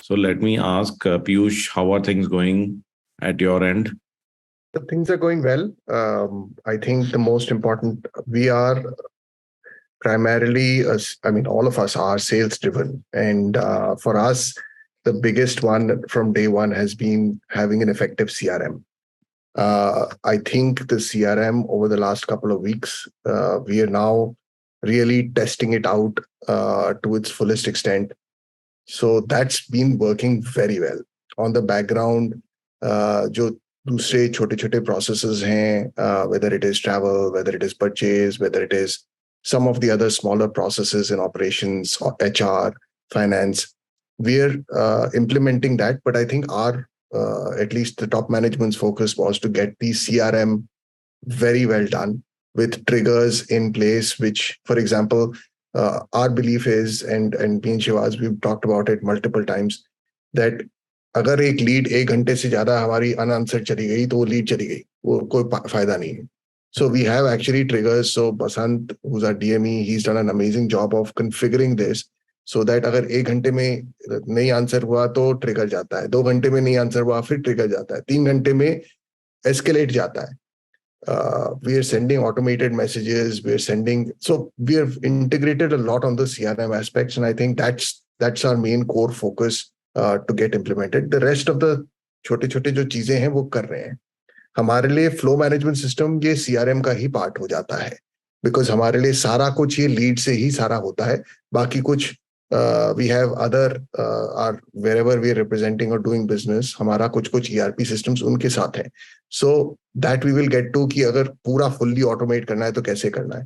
So let me ask Piyush, how are things going at your end? The things are going well. I think the most important, we are primarily, all of us are sales driven. And for us, the biggest one from day one has been having an effective CRM. I think the CRM over the last couple of weeks, we are now really testing it out to its fullest extent. So that's been working very well. On the background, जो दूसरे छोटे छोटे processes हैं, whether it is travel, whether it is purchase, whether it is some of the other smaller processes in operations or HR, finance, we're implementing that. But I think our, at least the top management's focus was to get the CRM very well done with triggers in place, which, for example, our belief is, and me and Shivaz, we've talked about it multiple times, that अगर एक lead 1 घंटे से ज्यादा हमारी unanswered चली गई तो वो लीड चली गई, वो कोई फायदा नहीं है. So we have actually triggers. So Basant, who's our DME, he's done an amazing job of configuring this so that अगर 1 घंटे में नहीं आंसर हुआ तो ट्रिगर जाता है, 2 घंटे में नहीं आंसर हुआ फिर ट्रिगर जाता है, 3 घंटे में एस्केलेट जाता है. We are sending automated messages. So we have integrated a lot on the CRM aspects, and I think that's our main core focus to get implemented. The rest of the छोटे छोटे जो चीजें हैं वो कर रहे हैं. हमारे लिए फ्लो मैनेजमेंट सिस्टम ये CRM का ही पार्ट हो जाता है, बिकॉज हमारे लिए सारा कुछ ये लीड से ही सारा होता है. बाकी कुछ we have other wherever we are representing or doing business, हमारा कुछ ERP systems उनके साथ हैं. So that we will get to कि अगर पूरा fully automate करना है तो कैसे करना है.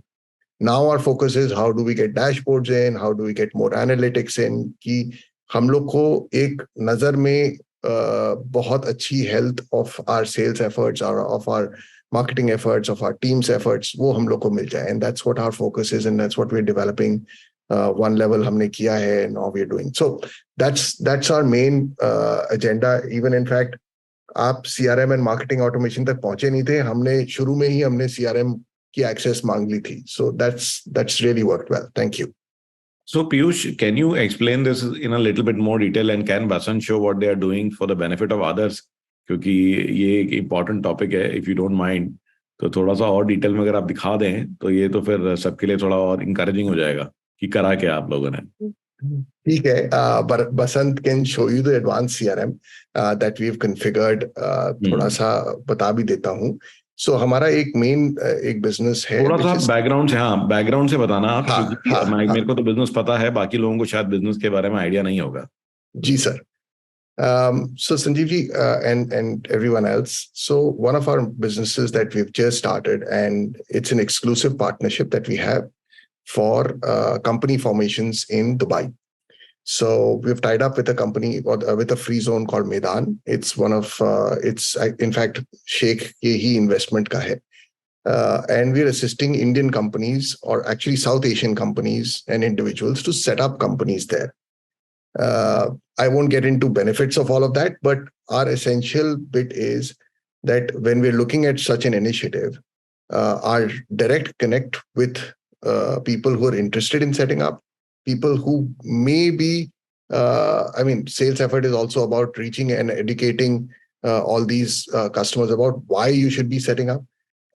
Now our focus is how do we get dashboards in, how do we get more analytics in, कि हम लोग को एक नजर में बहुत अच्छी health of our sales efforts or of our marketing efforts, of our team's efforts, वो हम लोग को मिल जाए. And that's what our focus is, and that's what we're developing. One level हमने किया है, now we're doing. So that's our main agenda. Even in fact, आप CRM and marketing automation तक पहुंचे नहीं थे, हमने शुरू में ही हमने CRM की access मांग ली थी. So that's really worked well. Thank you. So Piyush, can you explain this in a little bit more detail, and can Basant show what they are doing for the benefit of others? क्योंकि ये एक important topic है, if you don't mind, तो थोड़ा सा और detail में अगर आप दिखा दें तो ये तो फिर सबके लिए थोड़ा और encouraging हो जाएगा कि करा क्या आप लोगों ने. ठीक है, but Basant can show you the advanced CRM that we've configured. थोड़ा सा बता भी देता हूँ. So हमारा एक मेन एक बिजनेस है. थोड़ा सा बैकग्राउंड से, बैकग्राउंड से बताना आप, क्योंकि मेरे को तो बिजनेस पता है, बाकी लोगों को शायद बिजनेस के बारे में आइडिया नहीं होगा. जी sir. So Sanjeev ji and everyone else, so one of our businesses that we've just started, and it's an exclusive partnership that we have for company formations in Dubai. So we've tied up with a company with a free zone called Medan. It's one of it's in fact Sheikh Yehi investment ka hai. And we're assisting Indian companies, or actually South Asian companies and individuals, to set up companies there. I won't get into benefits of all of that, but our essential bit is that when we're looking at such an initiative, our direct connect with people who are interested in setting up, people who may be, sales effort is also about reaching and educating all these customers about why you should be setting up.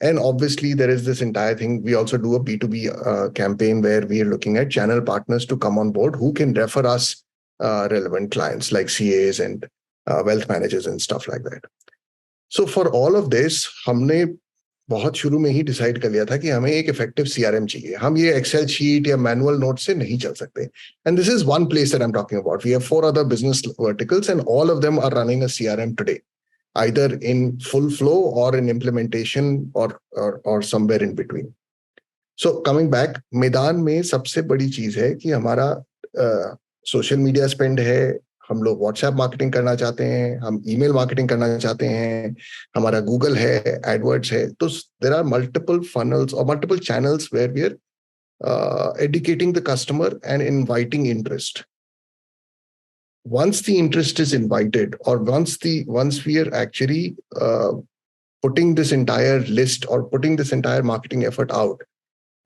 And obviously there is this entire thing. We also do a B2B campaign where we are looking at channel partners to come on board who can refer us relevant clients like CAs and wealth managers and stuff like that. So for all of this, हमने बहुत शुरू में ही decide कर लिया था कि हमें एक इफेक्टिव CRM चाहिए. हम ये एक्सेल शीट या मैनुअल नोट से नहीं चल सकते. And this is one place that I'm talking about. We have 4 other business verticals, and all of them are running a CRM today, either in full flow or in implementation or somewhere in between. So coming back, Medan में सबसे बड़ी चीज है कि हमारा social media spend है. हम लोग व्हाट्सएप मार्केटिंग करना चाहते हैं, हम ईमेल मार्केटिंग करना चाहते हैं, हमारा गूगल है, एडवर्ड्स है. तो देयर आर मल्टीपल फनल्स और multiple channels where we are educating the customer and inviting interest. Once the interest is invited, or once we are actually putting this entire list or putting this entire marketing effort out,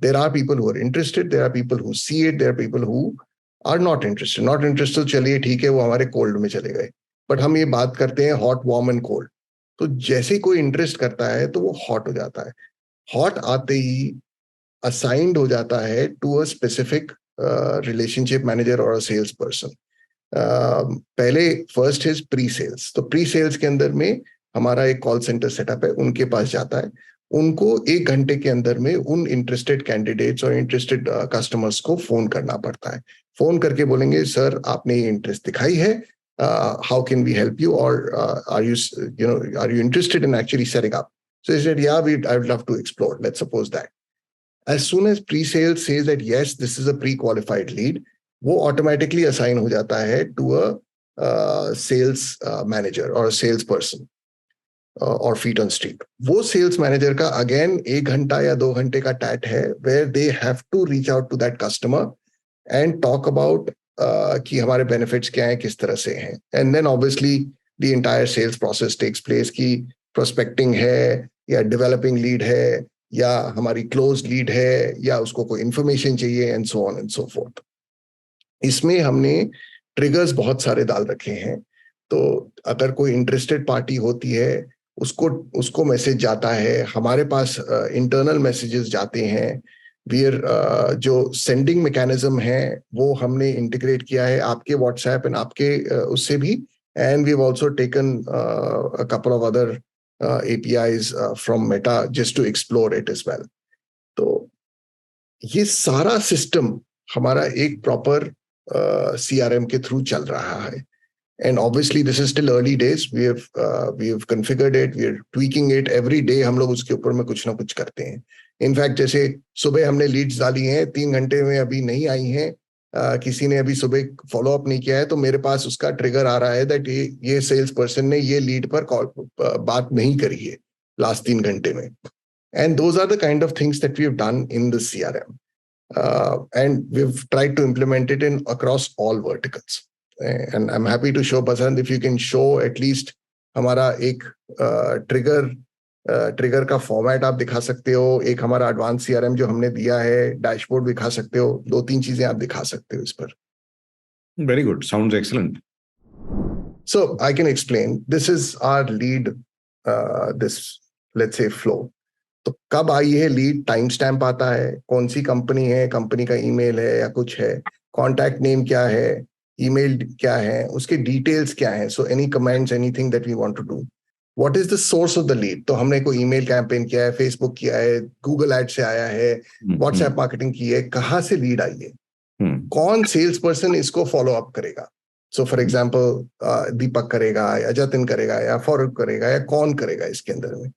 there are people who are interested, there are people who see it, there are people who are not interested, not interested, चलिए ठीक है, वो हमारे cold में चले गए, but हम ये बात करते हैं हॉट, वार्म एंड कोल्ड। तो जैसे ही कोई इंटरेस्ट करता है तो वो हॉट हो जाता है, हॉट आते ही असाइंड हो जाता है to a specific relationship manager और सेल्स पर्सन। पहले फर्स्ट इज प्री सेल्स, तो प्री सेल्स के अंदर में हमारा एक कॉल सेंटर सेटअप है, उनके पास जाता है, उनको 1 घंटे के अंदर में उन इंटरेस्टेड कैंडिडेट्स और इंटरेस्टेड कस्टमर्स को फोन करना पड़ता है। फोन करके बोलेंगे सर आपने ये इंटरेस्ट दिखाई है, how can we help you, और are you interested in actually setting up? So he said, yeah, I would love to explore. Let's suppose that. As soon as pre-sales says that yes, this is a pre-qualified lead, वो automatically assign हो जाता है to a sales manager or a sales person or feet on street. वो sales manager का again 1 घंटा या 2 घंटे का tat है where they have to reach out to that customer and talk about कि हमारे benefits क्या हैं, किस तरह से हैं, and then obviously the entire sales process takes place कि prospecting है या डेवलपिंग लीड है या हमारी क्लोज लीड है या उसको कोई इंफॉर्मेशन चाहिए, and so on and so fourth. इसमें हमने ट्रिगर्स बहुत सारे डाल रखे हैं, तो अगर कोई इंटरेस्टेड पार्टी होती है उसको उसको मैसेज जाता है, हमारे पास इंटरनल मैसेजेस जाते हैं, वीर जो सेंडिंग मैकेनिज्म है वो हमने इंटीग्रेट किया है आपके व्हाट्सएप एंड आपके उससे भी, and we have also taken a couple of other APIs from Meta just to explore it as well. तो ये सारा सिस्टम हमारा एक प्रॉपर CRM के थ्रू चल रहा है, and obviously this is still early days. We have configured it, we are tweaking it every day. हम लोग उसके ऊपर में कुछ ना कुछ करते हैं। इनफैक्ट जैसे सुबह हमने लीड्स डाली हैं, 3 घंटे में अभी नहीं आई हैं, किसी ने अभी सुबह फॉलो अप नहीं किया है, तो मेरे पास उसका ट्रिगर आ रहा है दैट ये सेल्स पर्सन ने ये लीड पर बात नहीं करी है लास्ट 3 घंटे में, and those are the kind of things that we have done in the CRM, and we have tried to implement it in across all verticals, and I am happy to show Basant if you can show at least हमारा एक trigger का format आप दिखा सकते हो, एक हमारा advance CRM जो हमने दिया है, डैशबोर्ड दिखा सकते हो, 2-3 चीजें आप दिखा सकते हो इस पर। Very good. Sounds excellent. So I can explain. This is our lead, this let's say flow. तो कब आई है लीड, टाइम स्टैम्प आता है, कौन सी कंपनी है, कंपनी का ईमेल है या कुछ है, कॉन्टैक्ट नेम क्या है, ईमेल क्या है, उसके डिटेल्स क्या है, so any comments, anything that we want to do, what is the source of the lead. तो हमने कोई ईमेल कैंपेन किया है, फेसबुक किया है, गूगल एड से आया है, व्हाट्सएप मार्केटिंग की है, कहाँ से लीड आई है, कौन सेल्स पर्सन इसको फॉलो अप करेगा। सो फॉर एग्जाम्पल दीपक करेगा या जतिन करेगा या फॉरवर्ड करेगा या कौन करेगा इसके अंदर में।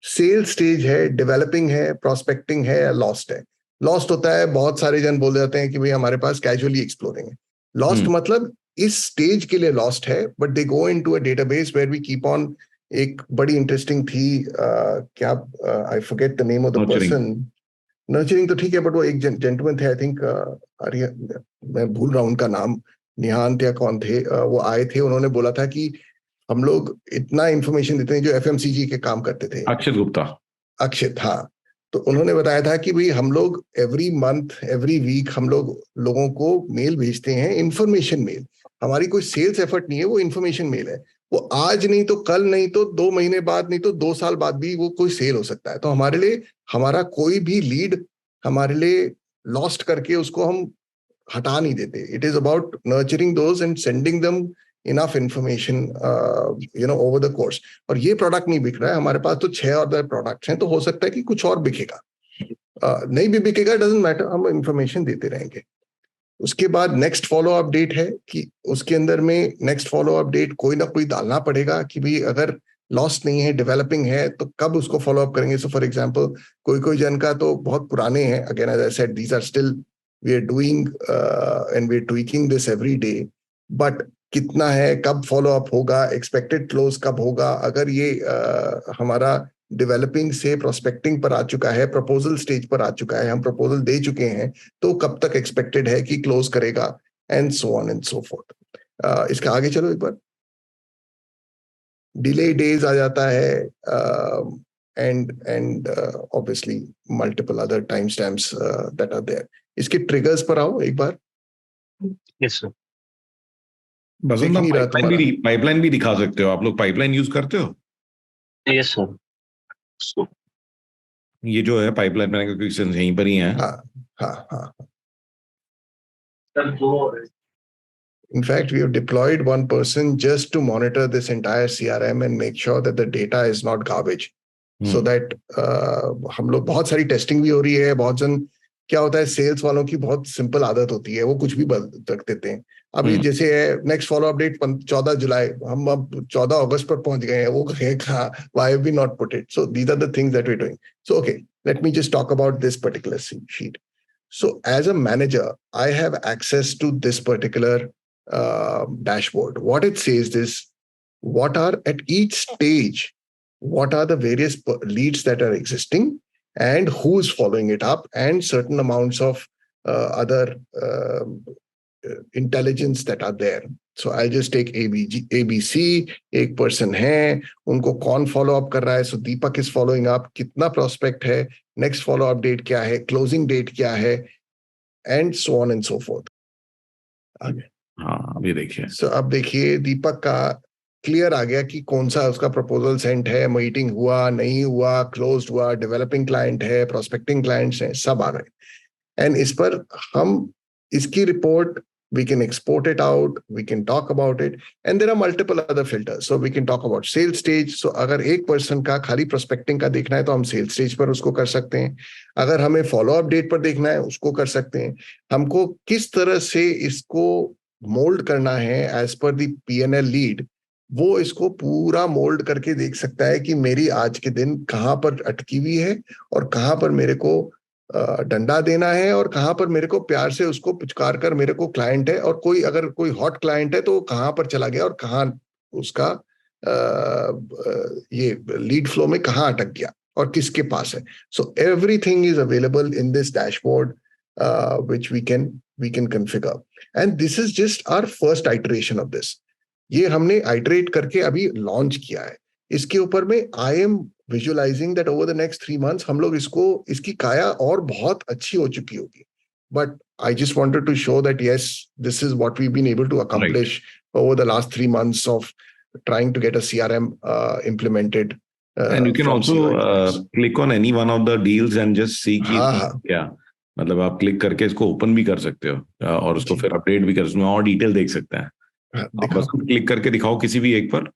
सेल्स स्टेज है, डेवलपिंग है, प्रोस्पेक्टिंग है या लॉस्ट है। लॉस्ट होता है, बहुत सारे जन बोल जाते हैं कि भाई हमारे पास कैजुअली एक्सप्लोरिंग है। लॉस्ट मतलब इस स्टेज के लिए लॉस्ट है, but they go into a database where we keep on. एक बड़ी इंटरेस्टिंग थी, क्या I forget the name of the person, nurturing तो ठीक है, बट वो एक जेंटलमैन थे, आई थिंक अरे मैं भूल रहा हूं उनका नाम, निहांत या कौन थे, वो आए थे, उन्होंने बोला था कि हम लोग इतना इंफॉर्मेशन देते हैं, जो FMCG के काम करते थे, अक्षित गुप्ता, अक्षित, हाँ। तो उन्होंने बताया था कि भाई हम लोग एवरी मंथ एवरी वीक हम लोग लोगों को मेल भेजते हैं, इंफॉर्मेशन मेल, हमारी कोई सेल्स एफर्ट नहीं है, वो इंफॉर्मेशन मेल है, वो आज नहीं तो कल, नहीं तो 2 महीने बाद, नहीं तो 2 साल बाद भी वो कोई सेल हो सकता है। तो हमारे लिए हमारा कोई भी लीड हमारे लिए लॉस्ट करके उसको हम हटा नहीं देते। It is about nurturing those and sending them enough information over the course. और ये प्रोडक्ट नहीं बिक रहा है, हमारे पास तो 6 और प्रोडक्ट्स हैं, तो हो सकता है कि कुछ और बिकेगा, नहीं भी बिकेगा, डजंट मैटर, हम इंफॉर्मेशन देते रहेंगे। उसके बाद नेक्स्ट फॉलो अप डेट है कि उसके अंदर में नेक्स्ट फॉलो अप डेट कोई ना कोई डालना पड़ेगा कि भाई अगर लॉस्ट नहीं है, डेवलपिंग है, तो कब उसको फॉलो अप करेंगे। सो फॉर एग्जांपल कोई जन का तो बहुत पुराने हैं, again as I said these are still we are doing and we are tweaking this every day, but कितना है, कब फॉलो अप होगा, एक्सपेक्टेड क्लोज कब होगा, अगर ये हमारा डेवलपिंग से प्रोस्पेक्टिंग पर आ चुका है, प्रपोजल स्टेज पर आ चुका है, हम प्रपोजल दे चुके हैं, तो कब तक एक्सपेक्टेड है कि क्लोज करेगा, and so on and so fourth. इसके आगे चलो एक बार, डिले डेज आ जाता है, and obviously multiple other time stamps that are there. इसके ट्रिगर्स पर आओ एक बार। Yes sir. बसंत, दिख नहीं रहा तुम्हारा। पाइपलाइन भी दिखा सकते हो आप लोग? पाइपलाइन यूज करते हो? Yes sir. ये जो है पाइपलाइन, मैंने कहा क्वेश्चन यहीं पर ही है। हाँ हाँ हाँ। In fact, we have deployed one person just to monitor this entire CRM and make sure that the data is not garbage. So that हम लोग, बहुत सारी टेस्टिंग भी हो रही है। बहुत जन, क्या होता है, सेल्स वालों की बहुत सिंपल आदत होती है, वो कुछ भी रख देते हैं। अभी जैसे है नेक्स्ट फॉलो अपडेट 14 जुलाई, हम अब 14 अगस्त पर पहुंच गए हैं। वो कहा why have we not put it? So these are the things that we're doing. So okay, let me just talk about this particular sheet. So as a manager, I have access to this particular dashboard. What it says is, what are at each stage, what are the various leads that are existing and who's following it up, and certain amounts of other intelligence that are there. So I'll just take ABC, एक person है, उनको कौन follow up कर रहा है? So Deepak is following up, कितना prospect है, next follow up date क्या है, closing date क्या है, and so on and so forth. आगे। हाँ, अभी देखिए। So अब देखिए दीपक का क्लियर आ गया कि कौन सा उसका प्रपोजल सेंट है, मीटिंग हुआ नहीं हुआ, क्लोज्ड हुआ, डेवलपिंग क्लाइंट है, प्रोस्पेक्टिंग क्लाइंट्स हैं, सब आ गए। एंड इस पर हम इसकी report, we can export it out, we can talk about it, and there are multiple other filters. So we can talk about sales stage. So अगर एक पर्सन का खाली प्रोस्पेक्टिंग का देखना है तो हम सेल्स स्टेज पर उसको कर सकते हैं। अगर हमें फॉलो अप डेट पर देखना है उसको कर सकते हैं। हमको किस तरह से इसको मोल्ड करना है एज पर दी P&L लीड, वो इसको पूरा मोल्ड करके देख सकता है कि मेरी आज के दिन कहाँ पर अटकी हुई है और कहाँ पर मेरे को डंडा देना है और कहाँ पर मेरे को प्यार से उसको पुचकार कर, मेरे को क्लाइंट है और कोई अगर कोई हॉट क्लाइंट है तो कहाँ पर चला गया और कहाँ उसका ये लीड फ्लो में कहाँ अटक गया और किसके पास है। So everything is available in this dashboard which we can configure, and this is just our first iteration of this. ये हमने आइटरेट करके अभी लॉन्च किया है। इसके ऊपर में I am visualising that over the next 3 months हम लोग इसकी काया और बहुत अच्छी हो चुकी होगी। But I just wanted to show that yes, this is what we been able to accomplish over the last 3 months of trying to get a CRM implemented. And you can also click on any one of the deals and just see कि क्या, मतलब आप click करके इसको open भी कर सकते हो और उसको फिर अपडेट भी कर सकते हो और डिटेल देख सकते हैं। आप बस क्लिक करके दिखाओ किसी भी एक पर।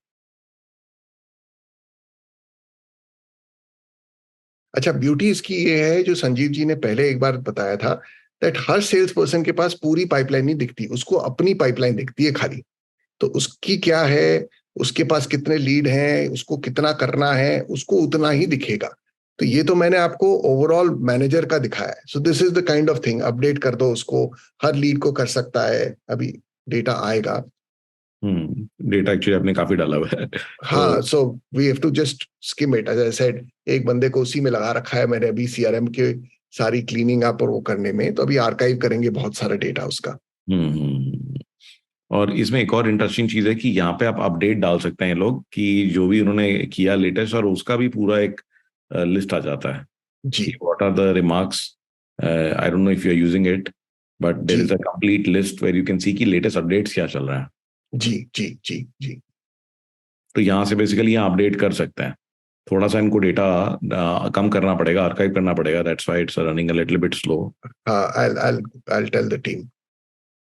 अच्छा, ब्यूटी इसकी ये है, जो संजीव जी ने पहले एक बार बताया था, दैट हर सेल्स पर्सन के पास पूरी पाइपलाइन नहीं दिखती, उसको अपनी पाइपलाइन दिखती है खाली। तो उसकी क्या है, उसके पास कितने लीड हैं, उसको कितना करना है, उसको उतना ही दिखेगा। तो ये तो मैंने आपको ओवरऑल मैनेजर का दिखाया है। So this is the kind of thing, update कर दो उसको, हर लीड को कर सकता है। अभी डेटा आएगा। डेटा एक्चुअली आपने काफी डाला हुआ है। हाँ, so we have to just skim it. As I said, एक बंदे को उसी में लगा रखा है मैंने अभी, CRM के सारी क्लीनिंग अप और वो करने में। तो अभी आर्काइव करेंगे बहुत सारा डेटा उसका। और इसमें एक और इंटरेस्टिंग चीज है कि यहाँ पे आप अपडेट डाल सकते हैं लोग कि जो भी उन्होंने किया लेटेस्ट, और उसका भी पूरा एक लिस्ट आ जाता है जी। What are the remarks. I don't know if you are using it, but there is a complete list where you can see कि लेटेस्ट अपडेट्स क्या चल रहा है। जी जी जी जी। तो यहाँ से बेसिकली यहाँ अपडेट कर सकते हैं। थोड़ा सा इनको डेटा कम करना पड़ेगा, आर्काइव करना पड़ेगा, that's why it's running a little bit slow. I'll tell the team.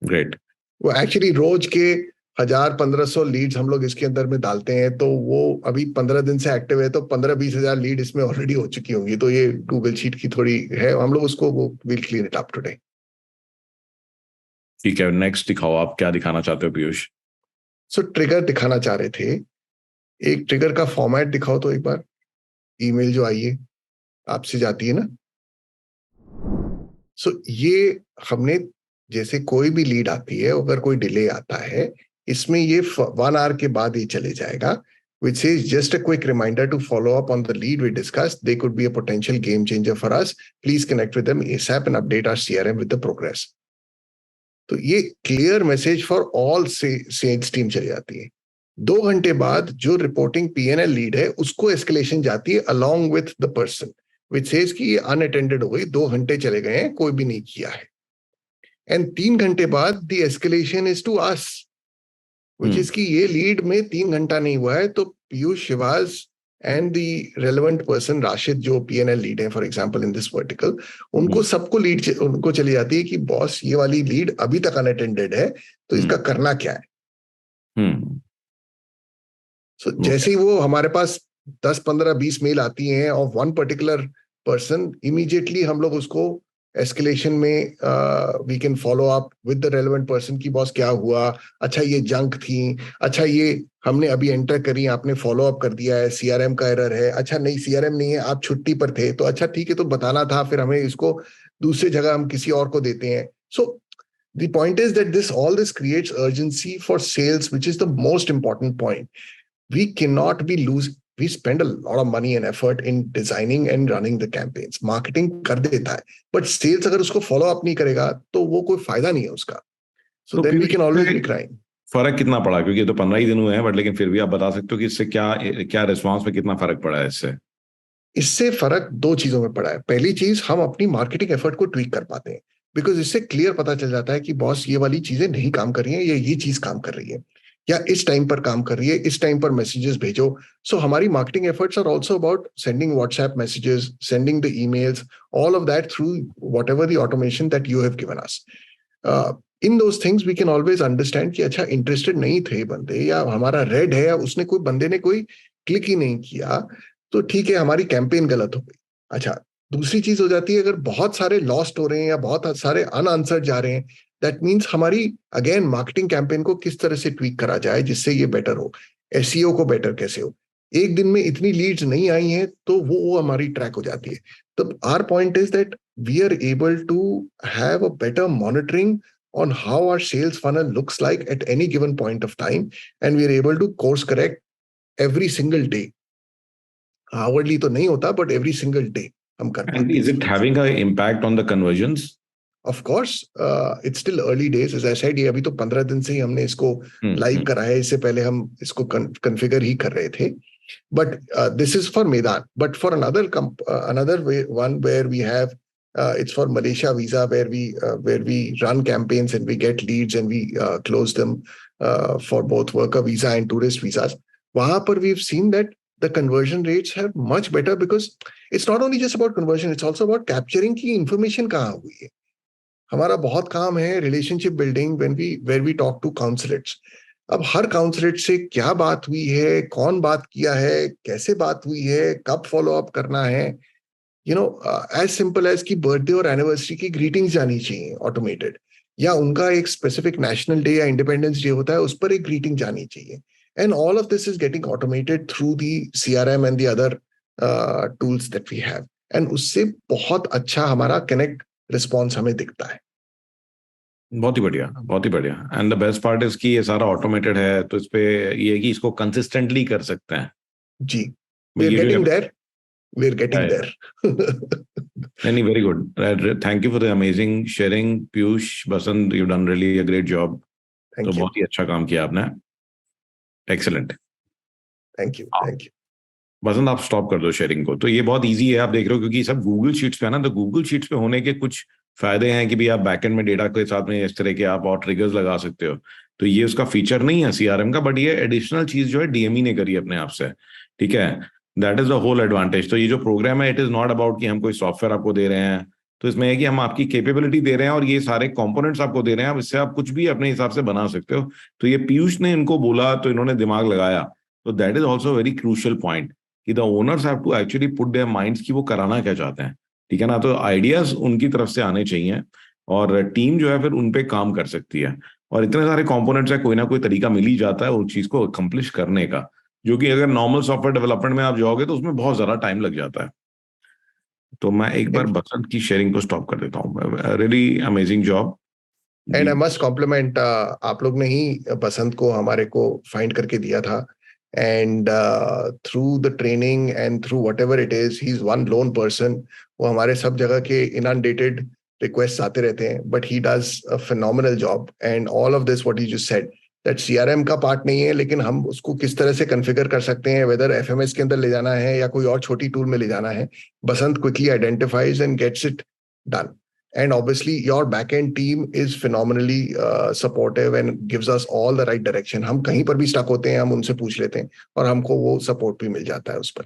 Great. वो एक्चुअली रोज के 1000-1500 लीड्स हम लोग इसके अंदर में डालते हैं, तो वो अभी 15 दिन से एक्टिव है, तो 15-20 हजार लीड इसमें ऑलरेडी हो चुकी होंगी। तो ये गूगल शीट की थोड़ी है, हम लोग उसको वो will clean it up today. ठीक है, नेक्स्ट दिखाओ, आप क्या दिखाना चाहते हो पीयूष? सो ट्रिगर दिखाना चाह रहे थे। एक ट्रिगर का फॉर्मेट दिखाओ तो एक बार, ईमेल जो आई है आपसे जाती है ना। सो ये हमने, जैसे कोई भी लीड आती है, अगर कोई डिले आता है, इसमें ये 1 hour के बाद ये चले जाएगा, which says just a quick reminder to follow up on the lead we discussed. They could be a potential game changer for us. Please connect with them ASAP and update our CRM with the progress. तो ये clear message for all sales team चली जाती है। 2 घंटे बाद जो reporting P&L lead है, उसको एस्केलेशन जाती है along with the person, which says कि ये अनअटेंडेड हो गई, 2 घंटे चले गए हैं, कोई भी नहीं किया है। एंड 3 घंटे बाद the escalation is to us, which is कि ये लीड में 3 घंटा नहीं हुआ है, तो पीयूष शिवाज and the relevant person Rashid जो पीएनएल लीड है for example in this vertical, उनको सबको लीड उनको चली जाती है कि बॉस ये वाली लीड अभी तक अनअटेंडेड है, तो इसका करना क्या है। सो जैसे ही वो हमारे पास 10 15 20 मेल आती हैं of one particular person, immediately हम लोग उसको एस्केलेशन में we can follow up with the relevant person की बॉस क्या हुआ, अच्छा ये जंक थी, अच्छा ये हमने अभी एंटर करी, आपने फॉलो अप कर दिया है, सीआरएम का एरर है, अच्छा नहीं सीआरएम नहीं है, आप छुट्टी पर थे, तो अच्छा ठीक है, तो बताना था, फिर हमें इसको दूसरी जगह हम किसी और को देते हैं। सो the point is that all this creates urgency for sales, which is the most important point. We cannot be we spend a lot of money and effort in designing and running the campaigns. Marketing कर देता है, but sales अगर उसको follow up नहीं करेगा तो वो कोई फायदा नहीं है उसका. So then we can always be crying. फर्क कितना पड़ा, क्योंकि ये तो 15 ही दिन हुए हैं, बट लेकिन फिर भी आप बता सकते हो कि इससे क्या रिस्पांस में कितना फर्क पड़ा है? इससे फर्क 2 चीजों में पड़ा है. पहली चीज, हम अपनी मार्केटिंग एफर्ट को ट्वीक कर पाते हैं, बिकॉज इससे क्लियर पता चल जाता है कि बॉस ये वाली चीजें नहीं काम कर रही हैं, या ये चीज काम कर रही है, या इस टाइम पर काम कर रही है, इस टाइम पर मैसेजेस भेजो. सो हमारी marketing efforts are also about sending WhatsApp messages, sending the emails, all of that through whatever the automation that you have given us. In those things we can always understand कि अच्छा interested नहीं थे बंदे, या हमारा red है, या उसने कोई बंदे ने कोई क्लिक ही नहीं किया, तो ठीक है, हमारी कैंपेन गलत हो गई. अच्छा, दूसरी चीज हो जाती है, अगर बहुत सारे लॉस्ट हो रहे हैं या बहुत सारे अनआंसर्ड जा रहे हैं, दैट मीन्स हमारी अगेन मार्केटिंग कैंपेन को किस तरह से ट्वीक करा जाए जिससे ये बेटर हो, एसईओ को बेटर कैसे हो. एक दिन में इतनी लीड्स नहीं आई हैं तो वो हमारी ट्रैक हो जाती है. तो our point is that we are able to have a better monitoring on how our sales funnel looks like at any given point of time, and we are able to course correct every single day. Hourly तो नहीं होता, but every single day हम कर पाते हैं. Is it having an impact on the conversions? Of course, it's still early days. As I said, ये अभी तो 15 दिन से ही हमने इसको लाइव कराया है, इससे पहले हम इसको कॉन्फ़िगर ही कर रहे थे. But this is for Medan. But for another one where we have it's for Malaysia visa, where we run campaigns and we get leads and we close them for both worker visa and tourist visas. वहाँ पर we've seen that the conversion rates are much better, because it's not only just about conversion, it's also about capturing की information कहाँ हुई है. हमारा बहुत काम है relationship building where we talk to consulates. अब हर काउंसलेट से क्या बात हुई है, कौन बात किया है, कैसे बात हुई है, कब फॉलो अप करना है, एज सिंपल एज की बर्थडे और एनिवर्सरी की ग्रीटिंग्स जानी चाहिए ऑटोमेटेड, या उनका एक स्पेसिफिक नेशनल डे या इंडिपेंडेंस डे होता है, उस पर एक ग्रीटिंग जानी चाहिए. And all of this is getting automated through the CRM and the other tools that we have, and उससे बहुत अच्छा हमारा कनेक्ट रिस्पॉन्स हमें दिखता है. बहुत ही बढ़िया, बहुत ही बढ़िया. And the best part is कि ये सारा ऑटोमेटेड है, तो इस पे ये है कि इसको कंसिस्टेंटली कर सकते हैं. जी, we are getting there. We're getting there. Any very good. Thank you for the amazing sharing, Piyush, Basant. You've done really a great job. Thank you. बहुत ही अच्छा काम किया आपने. Excellent. Thank you. Thank you. बसंत, आप stop कर दो sharing को. तो ये बहुत इजी है, आप देख रहे हो, क्योंकि सब गूगल शीट्स पे है ना. तो गूगल शीट्स पे होने के कुछ फायदे हैं कि भी आप बैकएंड में डेटा के साथ में इस तरह के आप और ट्रिगर्स लगा सकते हो. तो ये उसका फीचर नहीं है CRM का, बट ये एडिशनल चीज जो है DME ने करी अपने आप से. ठीक है, that is the whole advantage. तो ये जो प्रोग्राम है, इट इज नॉट अबाउट कि हम कोई सॉफ्टवेयर आपको दे रहे हैं. तो इसमें है कि हम आपकी कैपेबिलिटी दे रहे हैं और ये सारे कंपोनेंट्स आपको दे रहे हैं. अब इससे आप कुछ भी अपने हिसाब से बना सकते हो. तो ये पीयूष ने इनको बोला तो इन्होंने दिमाग लगाया. तो that is also very crucial point कि the owners have to actually put their minds कि वो कराना क्या चाहते हैं. ठीक है ना. तो आइडियाज उनकी तरफ से आने चाहिए और टीम जो है फिर उन पे काम कर सकती है. और इतने सारे कंपोनेंट्स है, कोई ना कोई तरीका मिल ही जाता है उस चीज को अकम्प्लिश करने का, जो कि अगर नॉर्मल सॉफ्टवेयर डेवलपमेंट में आप जाओगे तो उसमें बहुत ज्यादा टाइम लग जाता है. तो मैं एक बार बसंत की शेयरिंग को स्टॉप कर देता हूँ. Really amazing job. And I must compliment, आप लोग ने ही बसंत को हमारे को फाइंड करके दिया था. And through the training and through whatever it is, he is one loan person. वो हमारे सब जगह के इनअनडेटेड रिक्वेस्ट आते रहते हैं, but he does a phenomenal job. And all of this what he just said, that CRM का part नहीं है, लेकिन हम उसको किस तरह से कॉन्फ़िगर कर सकते हैं, वेदर FMS के अंदर ले जाना है या कोई और छोटी टूल में ले जाना है, Basant quickly identifies and gets it done. And obviously, your back-end team is phenomenally supportive and gives us all the right direction. हम कहीं पर भी stuck होते हैं, हम उनसे पूछ लेते हैं और हमको वो support भी मिल जाता है उस पर.